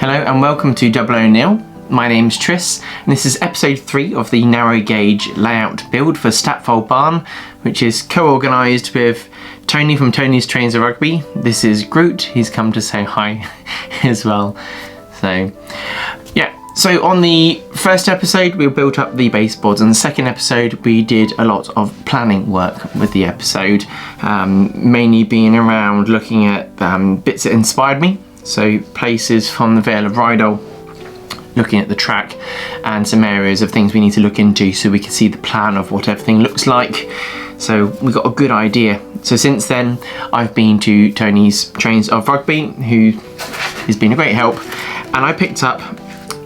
Hello and welcome to Neal. My name's Tris and this is episode 3 of the narrow gauge layout build for Statfold barn, which is co-organised with Tony from Tony's Trains of Rugby. This is Groot, he's come to say hi as well. So on the first episode we built up the baseboards, and the second episode we did a lot of planning work with the episode, mainly being around looking at bits that inspired me. So places from the Vale of Rydal, looking at the track and some areas of things we need to look into so we can see the plan of what everything looks like. So we got a good idea. So since then I've been to Tony's Trains of Rugby, who has been a great help, and I picked up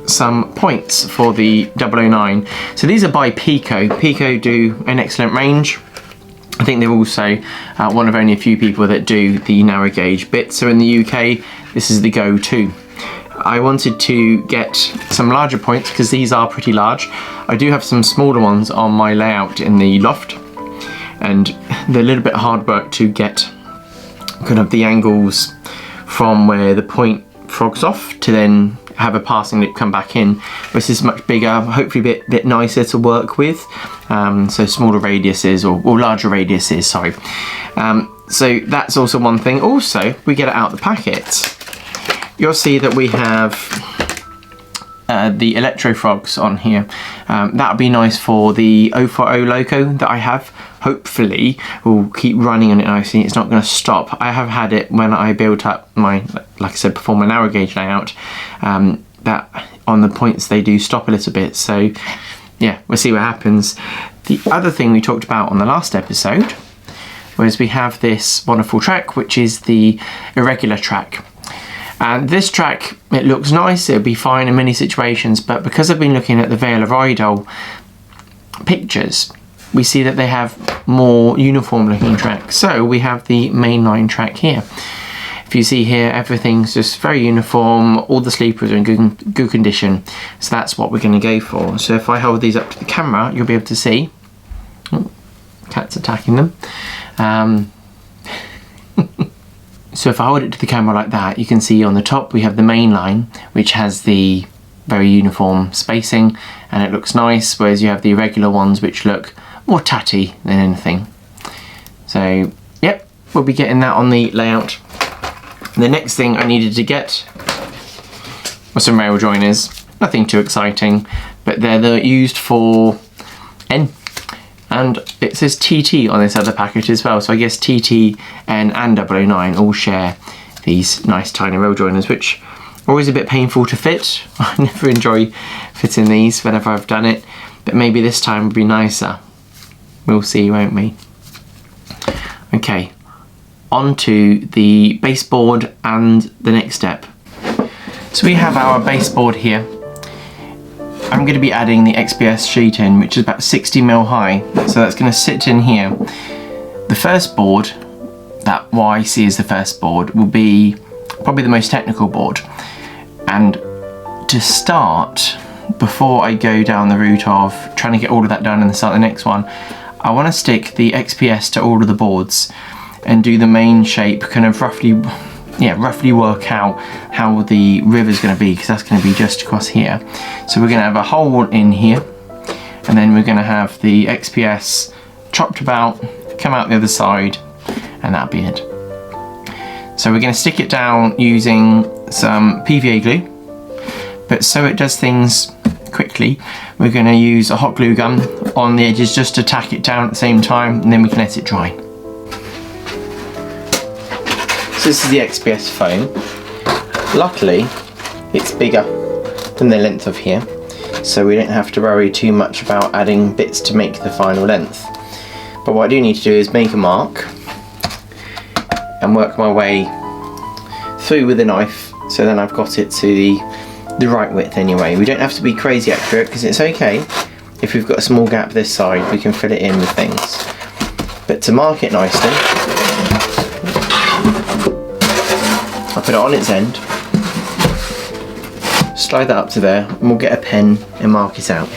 some points for the 009. So these are by Pico. Pico do an excellent range. I think they're also one of only a few people that do the narrow gauge bit. So in the UK, this is the go-to. I wanted to get some larger points because these are pretty large. I do have some smaller ones on my layout in the loft, and they're a little bit hard work to get kind of the angles from where the point frogs off to then have a passing loop come back in. This is much bigger, hopefully a bit nicer to work with. So smaller radiuses or larger radiuses, sorry. So that's also one thing. Also, we get it out the packet. You'll see that we have the electro frogs on here. That would be nice for the 040 loco that I have. Hopefully will keep running on it nicely. It's not going to stop. I have had it when I built up my, like I said before, my narrow gauge layout, that on the points they do stop a little bit. So yeah, we'll see what happens. The other thing we talked about on the last episode was we have this wonderful track, which is the irregular track. And this track, it looks nice, it'll be fine in many situations, but because I've been looking at the Vale of Rydal pictures, we see that they have more uniform looking tracks. So we have the mainline track here. If you see here, everything's just very uniform, all the sleepers are in good condition, so that's what we're going to go for. So if I hold these up to the camera, you'll be able to see. Oh, cat's attacking them. So if I hold it to the camera like that, you can see on the top we have the main line, which has the very uniform spacing and it looks nice, whereas you have the irregular ones which look more tatty than anything. So yep, we'll be getting that on the layout. The next thing I needed to get were some rail joiners. Nothing too exciting, but they're used for N. And it says TT on this other package as well, so I guess TT and 009 all share these nice tiny rail joiners, which are always a bit painful to fit. I never enjoy fitting these whenever I've done it, but maybe this time will be nicer. We'll see, won't we? Okay, on to the baseboard and the next step. So we have our baseboard here. I'm going to be adding the XPS sheet in, which is about 60mm high, so that's going to sit in here. The first board, that what I see as the first board, will be probably the most technical board. And to start, before I go down the route of trying to get all of that done and then start the next one, I want to stick the XPS to all of the boards and do the main shape, kind of roughly work out how the river's going to be, because that's going to be just across here. So we're going to have a hole in here, and then we're going to have the XPS chopped about, come out the other side, and that'll be it. So we're going to stick it down using some PVA glue, but so it does things quickly, we're going to use a hot glue gun on the edges just to tack it down at the same time, and then we can let it dry. So this is the XPS foam. Luckily, it's bigger than the length of here, so we don't have to worry too much about adding bits to make the final length. But what I do need to do is make a mark and work my way through with a knife, so then I've got it to the right width anyway. We don't have to be crazy accurate, because it's okay if we've got a small gap this side, we can fill it in with things. But to mark it nicely, I'll put it on its end, slide that up to there, and we'll get a pen and mark it out.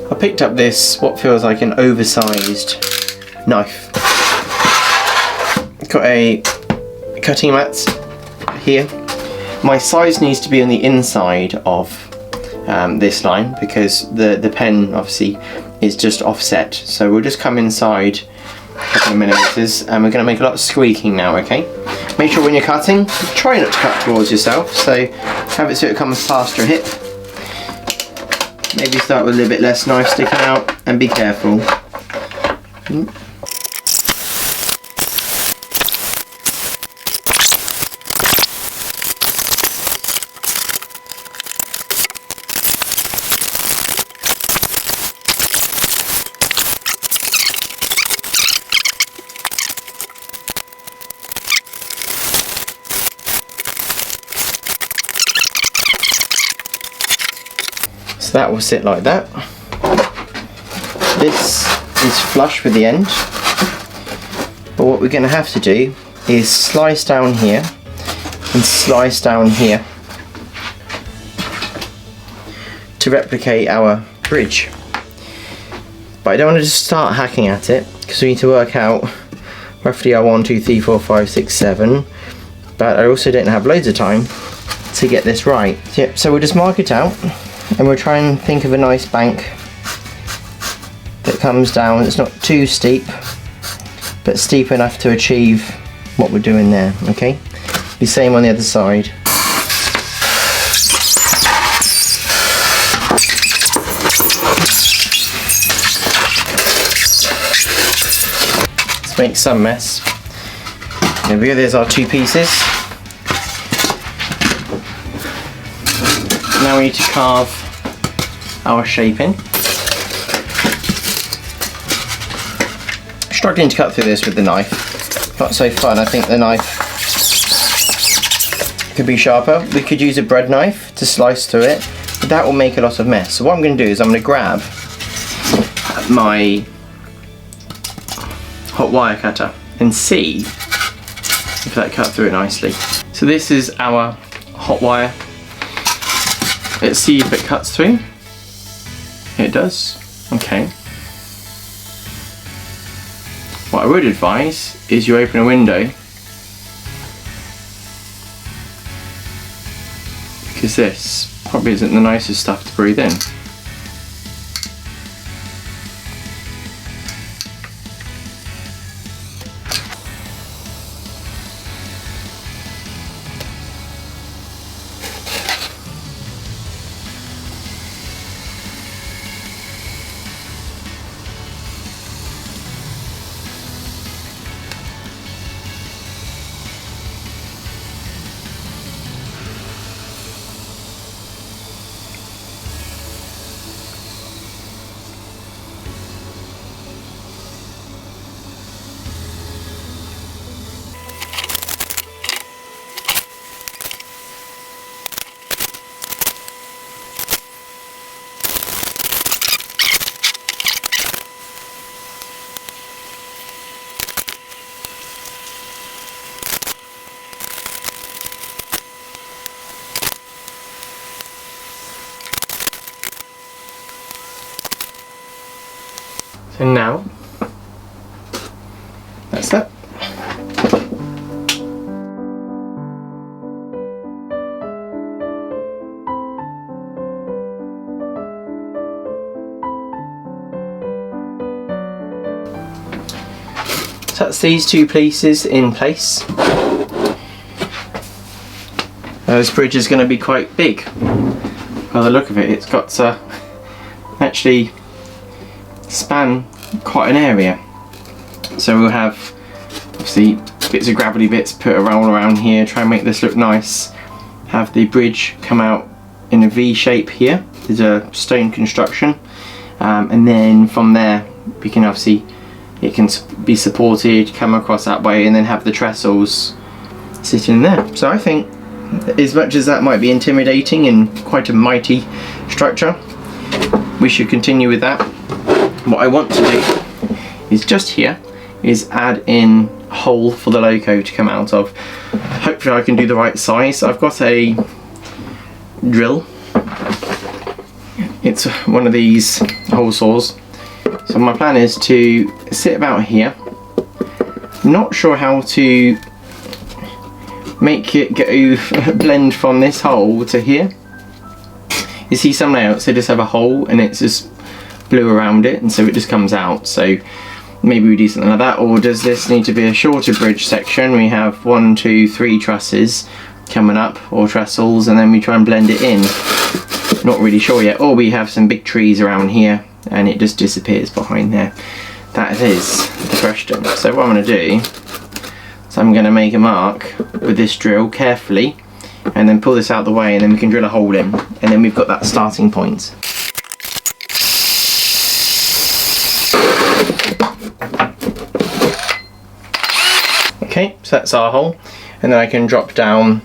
I picked up this, what feels like an oversized knife. Got a cutting mat here. My size needs to be on the inside of this line because the pen obviously is just offset. So we'll just come inside a couple of millimeters and we're going to make a lot of squeaking now, okay? Make sure when you're cutting, try not to cut towards yourself, so have it so it comes past your hip. Maybe start with a little bit less knife sticking out and be careful. So that will sit like that. This is flush with the end, but what we're going to have to do is slice down here and slice down here to replicate our bridge. But I don't want to just start hacking at it because we need to work out roughly our 1, 2, 3, 4, 5, 6, 7, but I also don't have loads of time to get this right. So we'll just mark it out. And we'll try and think of a nice bank that comes down. It's not too steep, but steep enough to achieve what we're doing there, okay? The same on the other side. Let's make some mess. There we go, there's our 2 pieces. Now we need to carve our shape in. Struggling to cut through this with the knife. Not so fun. I think the knife could be sharper. We could use a bread knife to slice through it, but that will make a lot of mess. So what I'm going to do is I'm going to grab my hot wire cutter and see if that cut through it nicely. So this is our hot wire. Let's see if it cuts through. It does. Okay. What I would advise is you open a window, because this probably isn't the nicest stuff to breathe in. So now, that's that. So that's these 2 pieces in place. This bridge is going to be quite big. By the look of it, it's got to actually span quite an area. So we'll have obviously bits of gravelly bits put all around here, try and make this look nice. Have the bridge come out in a V shape here. There's a stone construction, and then from there we can obviously, it can be supported, come across that way, and then have the trestles sitting there. So I think, as much as that might be intimidating and quite a mighty structure, we should continue with that. What I want to do is just here is add in a hole for the logo to come out of. Hopefully I can do the right size. I've got a drill. It's one of these hole saws. So my plan is to sit about here. I'm not sure how to make it go blend from this hole to here. You see some layouts, they just have a hole and it's just blue around it, and so it just comes out. So maybe we do something like that, or does this need to be a shorter bridge section? We have 1, 2, 3 trusses coming up, or trestles, and then we try and blend it in. Not really sure yet. Or we have some big trees around here and it just disappears behind there. That is the question. So what I'm going to do is I'm going to make a mark with this drill carefully, and then pull this out the way, and then we can drill a hole in, and then we've got that starting point. Okay, so that's our hole, and then I can drop down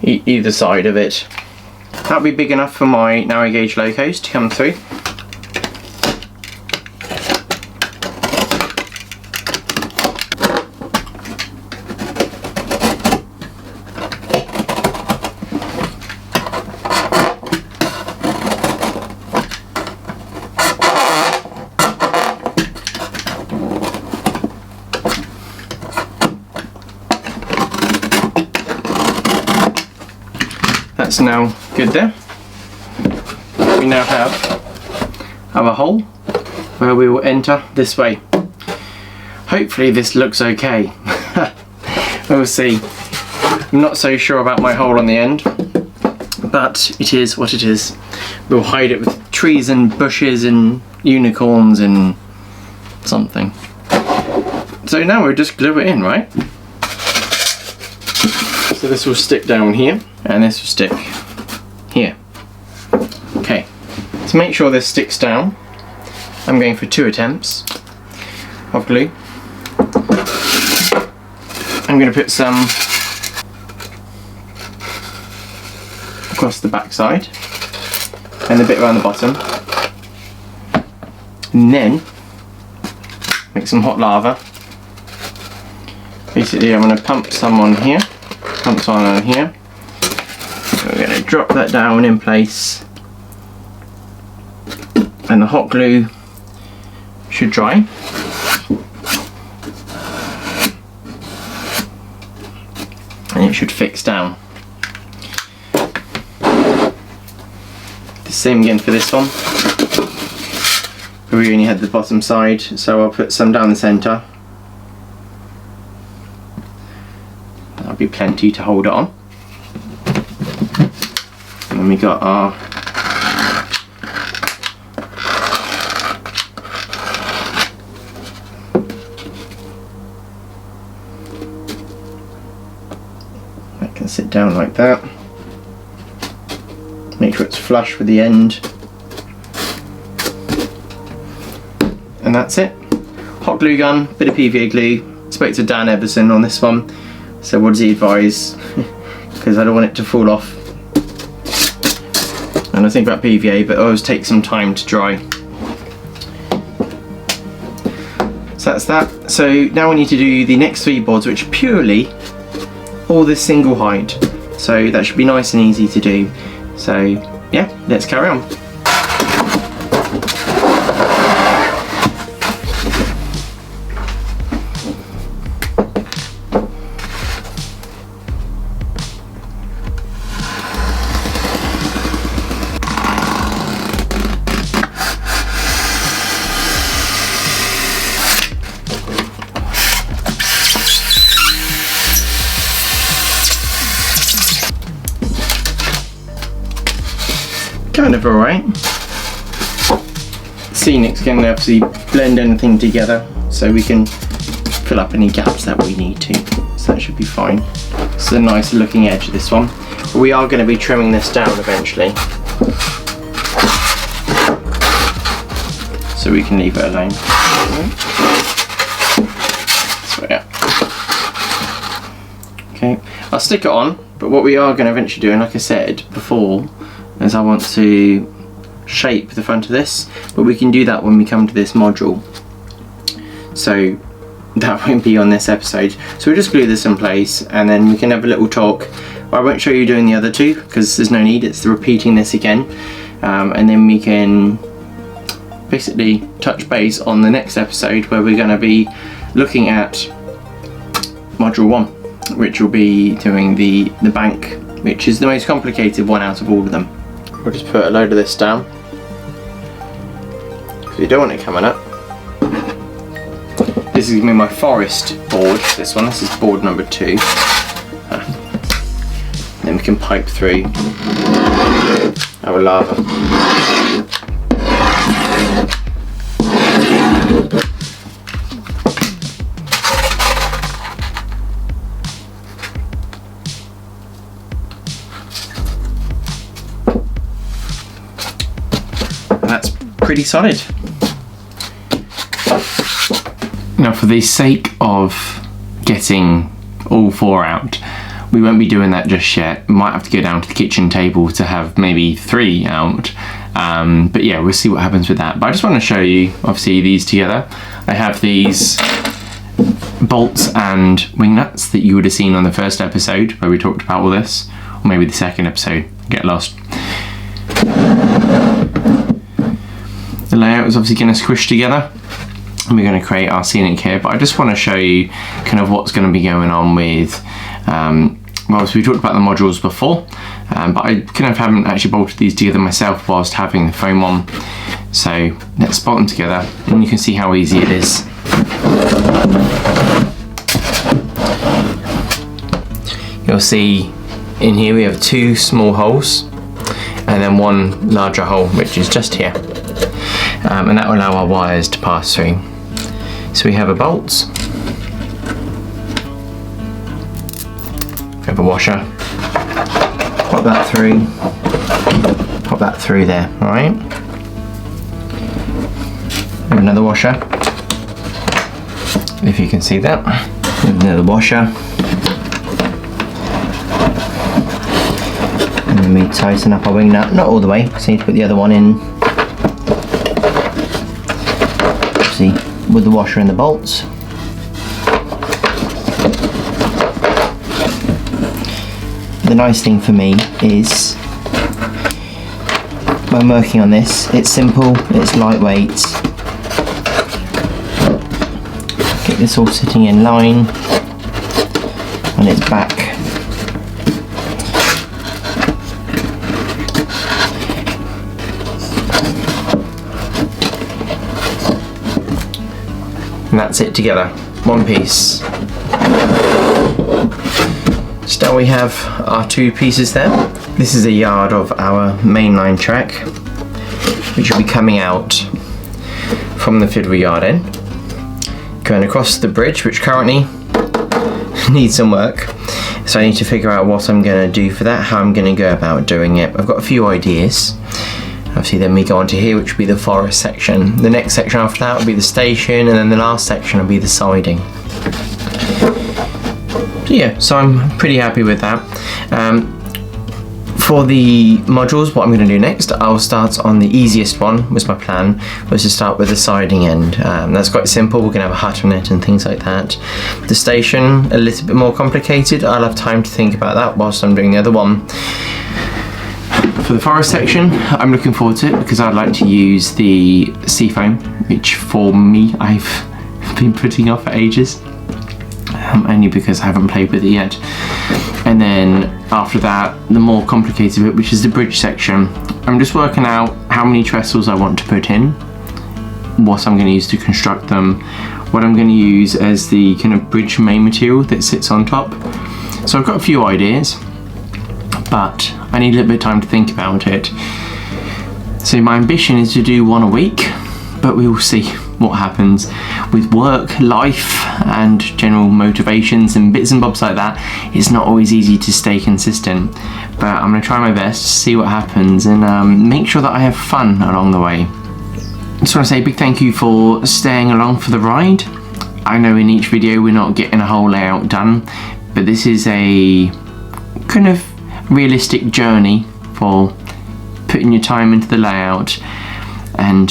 either side of it. That'll be big enough for my narrow gauge locos to come through. That's now good there. We now have our hole where we will enter this way. Hopefully this looks okay. We'll see. I'm not so sure about my hole on the end, but it is what it is. We'll hide it with trees and bushes and unicorns and something. So now we'll just glue it in, right? So this will stick down here, and this will stick here. Okay, to make sure this sticks down, I'm going for 2 attempts of glue. I'm going to put some across the back side and a bit around the bottom, and then make some hot lava. Basically I'm going to pump some on here, pump some on here. We're going to drop that down in place, and the hot glue should dry. And it should fix down. The same again for this one. We only had the bottom side, so I'll put some down the centre. That'll be plenty to hold it on. And then we got our that can sit down like that. Make sure it's flush with the end. And that's it. Hot glue gun, bit of PVA glue. Spoke to Dan Everson on this one. So what does he advise? Because I don't want it to fall off. And I think about PVA, but it always takes some time to dry. So that's that. So now we need to do the next 3 boards, which are purely all this single height. So that should be nice and easy to do. So yeah, let's carry on. Kind of alright. Scenics can obviously blend anything together, so we can fill up any gaps that we need to. So that should be fine. It's a nice looking edge, this one. But we are going to be trimming this down eventually, so we can leave it alone. So yeah. Okay, I'll stick it on, but what we are going to eventually do, and like I said before, is I want to shape the front of this, but we can do that when we come to this module, so that won't be on this episode. So we'll just glue this in place, and then we can have a little talk. I won't show you doing the other 2 because there's no need, it's repeating this again, and then we can basically touch base on the next episode, where we're going to be looking at module 1, which will be doing the bank, which is the most complicated one out of all of them. We'll just put a load of this down, because we don't want it coming up. This is going to be my forest board, this is board number 2. Then we can pipe through our lava. That's pretty solid. Now, for the sake of getting all 4 out, we won't be doing that just yet. We might have to go down to the kitchen table to have maybe 3 out. But yeah, we'll see what happens with that. But I just want to show you, obviously, these together. I have these bolts and wing nuts that you would have seen on the first episode where we talked about all this, or maybe the second episode, get lost. The layout is obviously going to squish together, and we're going to create our scenic here, but I just want to show you kind of what's going to be going on with, well, so we talked about the modules before, but I kind of haven't actually bolted these together myself whilst having the foam on. So let's bolt them together, and you can see how easy it is. You'll see in here we have 2 small holes, and then 1 larger hole, which is just here. And that will allow our wires to pass through. So we have a bolt, we have a washer, pop that through there, alright? Another washer, if you can see that. Another washer. And then we tighten up our wing nut, not all the way, so you need to put the other one in. See, with the washer and the bolts. The nice thing for me is, when working on this, it's simple, it's lightweight. Get this all sitting in line on its back. And that's it together, one piece. So now we have our 2 pieces there. This is a yard of our mainline track, which will be coming out from the fiddle yard end, going across the bridge, which currently needs some work. So I need to figure out what I'm going to do for that, how I'm going to go about doing it. I've got a few ideas. Obviously then we go on to here, which will be the forest section. The next section after that will be the station, and then the last section will be the siding. So yeah, so I'm pretty happy with that. For the modules, what I'm going to do next, I'll start on the easiest one, was my plan, was to start with the siding end. That's quite simple, we're going to have a hut on it and things like that. The station, a little bit more complicated, I'll have time to think about that whilst I'm doing the other one. For the forest section, I'm looking forward to it because I'd like to use the sea foam, which for me I've been putting off for ages, only because I haven't played with it yet. And then after that, the more complicated bit, which is the bridge section. I'm just working out how many trestles I want to put in, what I'm going to use to construct them, what I'm going to use as the kind of bridge main material that sits on top. So I've got a few ideas, but I need a little bit of time to think about it. So my ambition is to do 1 a week, but we will see what happens with work, life, and general motivations and bits and bobs like that. It's not always easy to stay consistent, but I'm going to try my best to see what happens and make sure that I have fun along the way. I just want to say a big thank you for staying along for the ride. I know in each video we're not getting a whole layout done, but this is a kind of realistic journey for putting your time into the layout and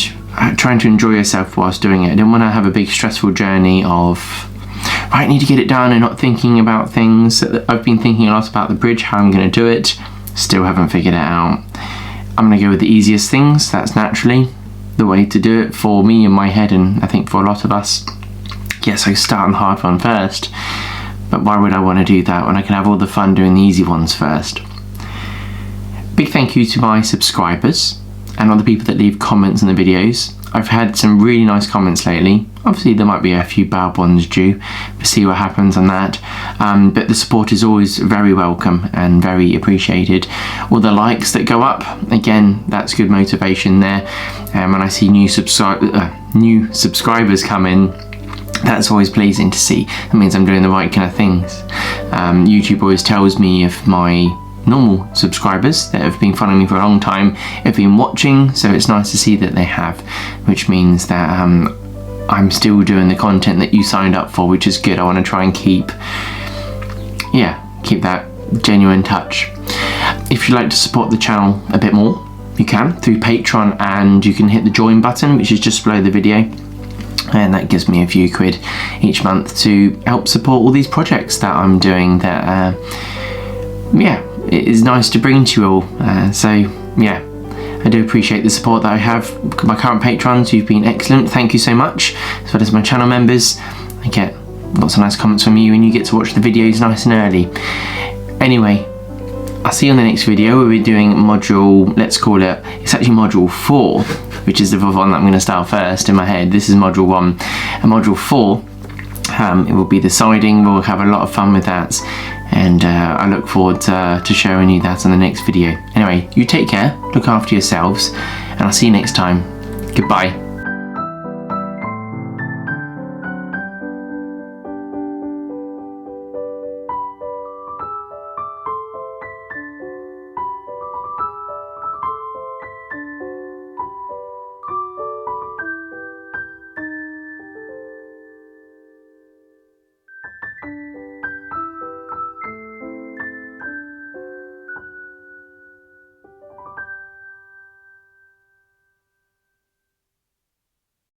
trying to enjoy yourself whilst doing it. I didn't want to have a big stressful journey of, right, I need to get it done, and not thinking about things. I've been thinking a lot about the bridge, how I'm going to do it, still haven't figured it out. I'm going to go with the easiest things, that's naturally the way to do it for me in my head, and I think for a lot of us. Yes, I start on the hard one first, but why would I want to do that when I can have all the fun doing the easy ones first? Big thank you to my subscribers and all the people that leave comments on the videos. I've had some really nice comments lately. Obviously there might be a few bad ones due. We'll see what happens on that. But the support is always very welcome and very appreciated. All the likes that go up, again, that's good motivation there. When I see new subscribers come in, that's always pleasing to see. That means I'm doing the right kind of things. YouTube always tells me if my normal subscribers that have been following me for a long time have been watching, so it's nice to see that they have, which means that I'm still doing the content that you signed up for, which is good. I want to try and keep that genuine touch. If you'd like to support the channel a bit more, you can through Patreon, and you can hit the join button, which is just below the video, and that gives me a few quid each month to help support all these projects that I'm doing that it is nice to bring to you all. So yeah, I do appreciate the support that I have. My current patrons, you've been excellent, thank you so much, as well as my channel members. I get lots of nice comments from you, and you get to watch the videos nice and early. Anyway, I'll see you on the next video where we're doing module, let's call it, it's actually module 4, which is the one that I'm going to start first in my head. This is module 1, and module 4, it will be the siding. We'll have a lot of fun with that, and I look forward to showing you that on the next video. Anyway, you take care, look after yourselves, and I'll see you next time. Goodbye.